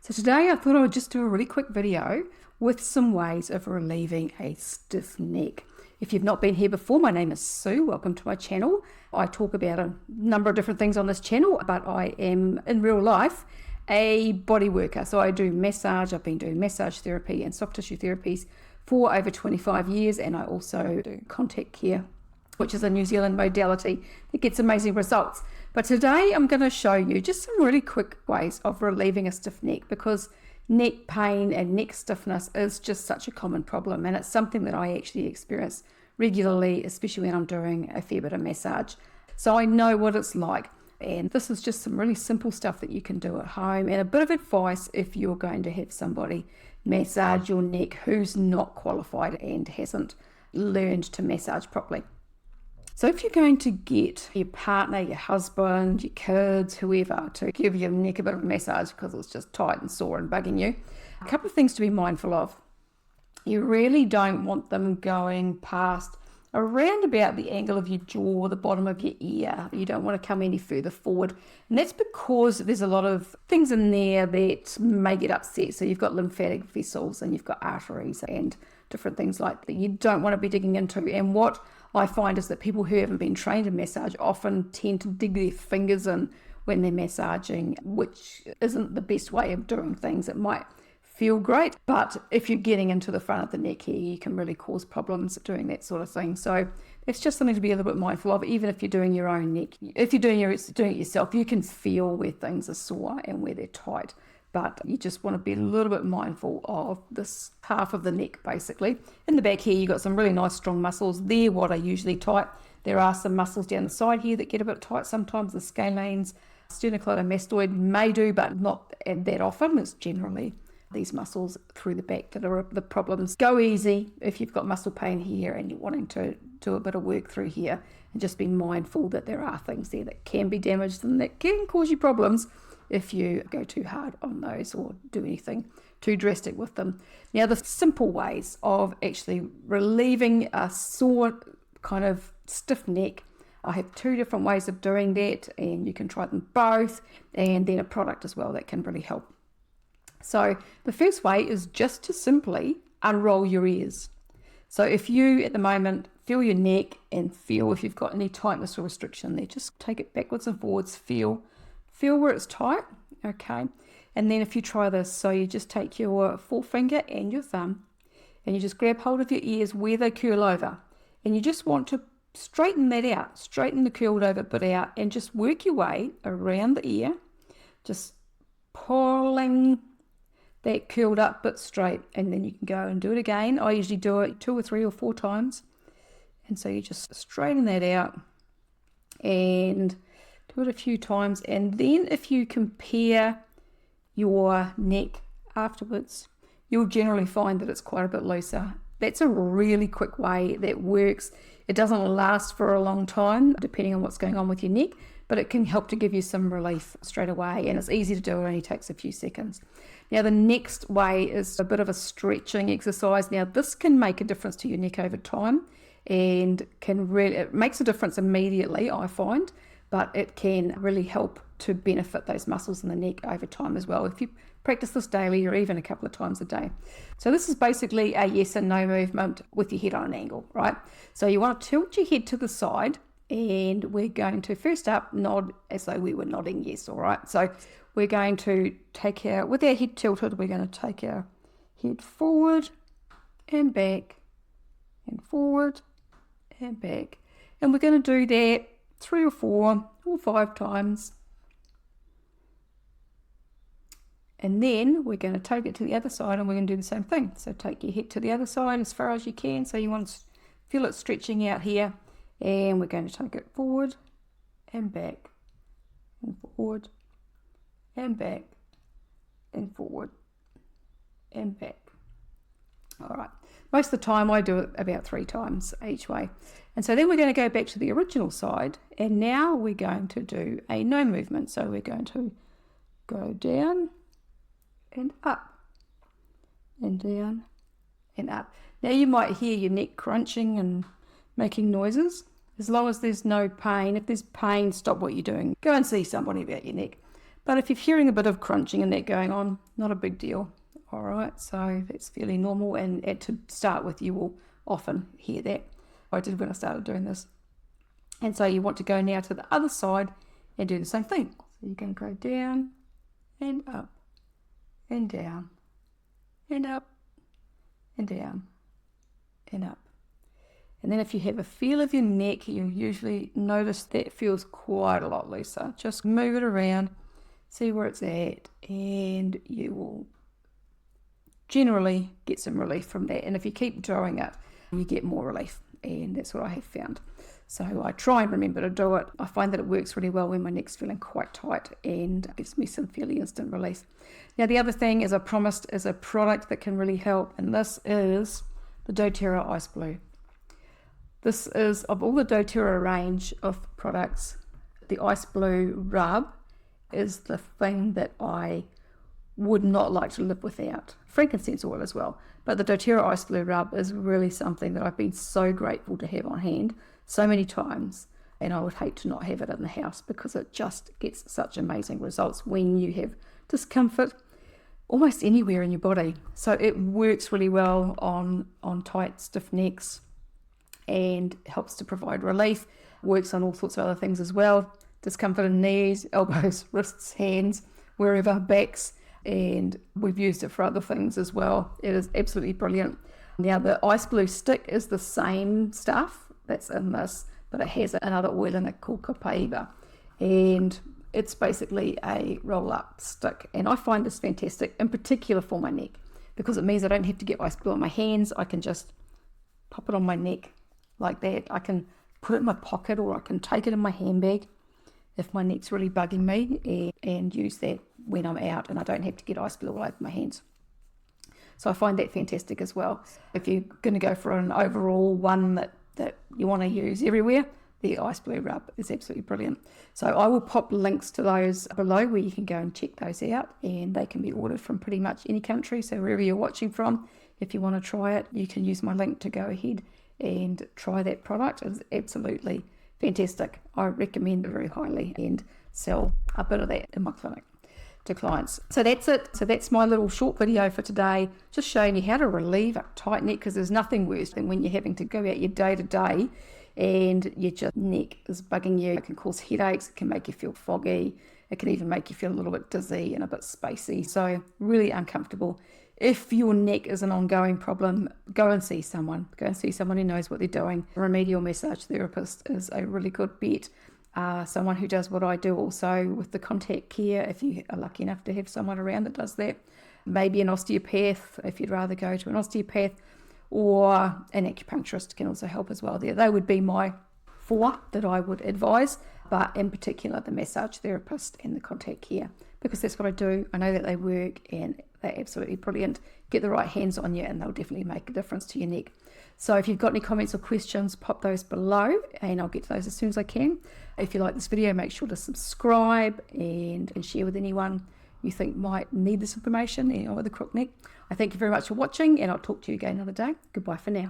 So today I thought I would just do a really quick video with some ways of relieving a stiff neck. If you've not been here before, my name is Sue. Welcome to my channel. I talk about a number of different things on this channel, but I am in real life a body worker. So I do massage. I've been doing massage therapy and soft tissue therapies for over 25 years, and I also do contact care, which is a New Zealand modality that gets amazing results. But today I'm going to show you just some really quick ways of relieving a stiff neck, because neck pain and neck stiffness is just such a common problem, and it's something that I actually experience regularly, especially when I'm doing a fair bit of massage. So I know what it's like, and this is just some really simple stuff that you can do at home, and a bit of advice if you're going to have somebody massage your neck who's not qualified and hasn't learned to massage properly. So if you're going to get your partner, your husband, your kids, whoever, to give your neck a bit of a massage because it's just tight and sore and bugging you, a couple of things to be mindful of. You really don't want them going past around about the angle of your jaw, the bottom of your ear. You don't want to come any further forward. And that's because there's a lot of things in there that may get upset. So you've got lymphatic vessels and you've got arteries and different things like that you don't want to be digging into. And what I find is that people who haven't been trained in massage often tend to dig their fingers in when they're massaging, which isn't the best way of doing things. It might feel great, but if you're getting into the front of the neck here, you can really cause problems doing that sort of thing. So it's just something to be a little bit mindful of, even if you're doing your own neck. If you're doing it yourself, you can feel where things are sore and where they're tight. But you just want to be a little bit mindful of this half of the neck, basically. In the back here, you've got some really nice strong muscles. They're what are usually tight. There are some muscles down the side here that get a bit tight sometimes. The scalenes, sternocleidomastoid may do, but not that often. It's generally these muscles through the back that are the problems. Go easy if you've got muscle pain here and you're wanting to do a bit of work through here, and just be mindful that there are things there that can be damaged and that can cause you problems if you go too hard on those or do anything too drastic with them. Now, the simple ways of actually relieving a sore kind of stiff neck, I have two different ways of doing that, and you can try them both, and then a product as well that can really help. So the first way is just to simply unroll your ears. So if you at the moment feel your neck and feel if you've got any tightness or restriction there, just take it backwards and forwards, feel where it's tight, okay? And then if you try this, so you just take your forefinger and your thumb and you just grab hold of your ears where they curl over, and you just want to straighten that out, straighten the curled over bit out, and just work your way around the ear, just pulling that curled up bit straight, and then you can go and do it again. I usually do it 2 or 3 or 4 times, and so you just straighten that out and do it a few times. And then if you compare your neck afterwards, you'll generally find that it's quite a bit looser. That's a really quick way that works. It doesn't last for a long time depending on what's going on with your neck, but it can help to give you some relief straight away, and it's easy to do. It only takes a few seconds. Now, the next way is a bit of a stretching exercise. Now, this can make a difference to your neck over time, and it makes a difference immediately, I find, but it can really help to benefit those muscles in the neck over time as well, if you practice this daily or even a couple of times a day. So this is basically a yes and no movement with your head on an angle, right? So you want to tilt your head to the side, and we're going to first up nod as though we were nodding yes, all right? So we're going to with our head tilted, we're going to take our head forward and back and forward and back. And we're going to do that 3 or 4 or 5 times. And then we're going to take it to the other side, and we're going to do the same thing. So take your head to the other side as far as you can. So you want to feel it stretching out here. And we're going to take it forward and back and forward and back and forward and back. All right. Most of the time I do it about 3 times each way. And so then we're going to go back to the original side, and now we're going to do a no movement. So we're going to go down and up and down and up. Now you might hear your neck crunching and making noises. As long as there's no pain, if there's pain, stop what you're doing. Go and see somebody about your neck. But if you're hearing a bit of crunching and that going on, not a big deal. All right, so that's fairly normal, and to start with, you will often hear that. I did when I started doing this. And so you want to go now to the other side and do the same thing. So you can go down and up and down and up and down and up. And then if you have a feel of your neck, you'll usually notice that it feels quite a lot looser. Just move it around, see where it's at, and you will generally get some relief from that. And if you keep doing it, you get more relief, and that's what I have found. So I try and remember to do it. I find that it works really well when my neck's feeling quite tight and gives me some fairly instant relief. Now the other thing, as I promised, is a product that can really help, and this is the doTERRA Ice Blue. This is, of all the doTERRA range of products, the Ice Blue Rub is the thing that I would not like to live without. Frankincense oil as well, but the doTERRA Ice Blue Rub is really something that I've been so grateful to have on hand so many times, and I would hate to not have it in the house because it just gets such amazing results when you have discomfort almost anywhere in your body. So it works really well on tight, stiff necks and helps to provide relief. Works on all sorts of other things as well. Discomfort in knees, elbows, wrists, hands, wherever, backs, and we've used it for other things as well. It is absolutely brilliant. Now the Ice Blue stick is the same stuff that's in this, but it has another oil in it called copaiba, and it's basically a roll-up stick, and I find this fantastic, in particular for my neck, because it means I don't have to get ice blue on my hands. I can just pop it on my neck like that. I can put it in my pocket, or I can take it in my handbag if my neck's really bugging me, and use that when I'm out and I don't have to get ice blue all over my hands. So I find that fantastic as well. If you're going to go for an overall one that you want to use everywhere, the Ice Blue Rub is absolutely brilliant. So I will pop links to those below where you can go and check those out, and they can be ordered from pretty much any country. So wherever you're watching from, if you want to try it, you can use my link to go ahead and try that product. It's absolutely fantastic. I recommend it very highly and sell a bit of that in my clinic to clients. So that's it. So that's my little short video for today, just showing you how to relieve a tight neck, because there's nothing worse than when you're having to go out your day to day and your just neck is bugging you. It can cause headaches, it can make you feel foggy, it can even make you feel a little bit dizzy and a bit spacey, so really uncomfortable. If your neck is an ongoing problem, go and see someone. Go and see someone who knows what they're doing. A remedial massage therapist is a really good bet. Someone who does what I do also with the contact care, if you are lucky enough to have someone around that does that. Maybe an osteopath, if you'd rather go to an osteopath, or an acupuncturist can also help as well there. They would be my 4 that I would advise, but in particular the massage therapist and the contact care, because that's what I do. I know that they work and they're absolutely brilliant. Get the right hands on you and they'll definitely make a difference to your neck. So if you've got any comments or questions, pop those below and I'll get to those as soon as I can. If you like this video, make sure to subscribe and share with anyone you think might need this information with a crook neck. I thank you very much for watching, and I'll talk to you again another day. Goodbye for now.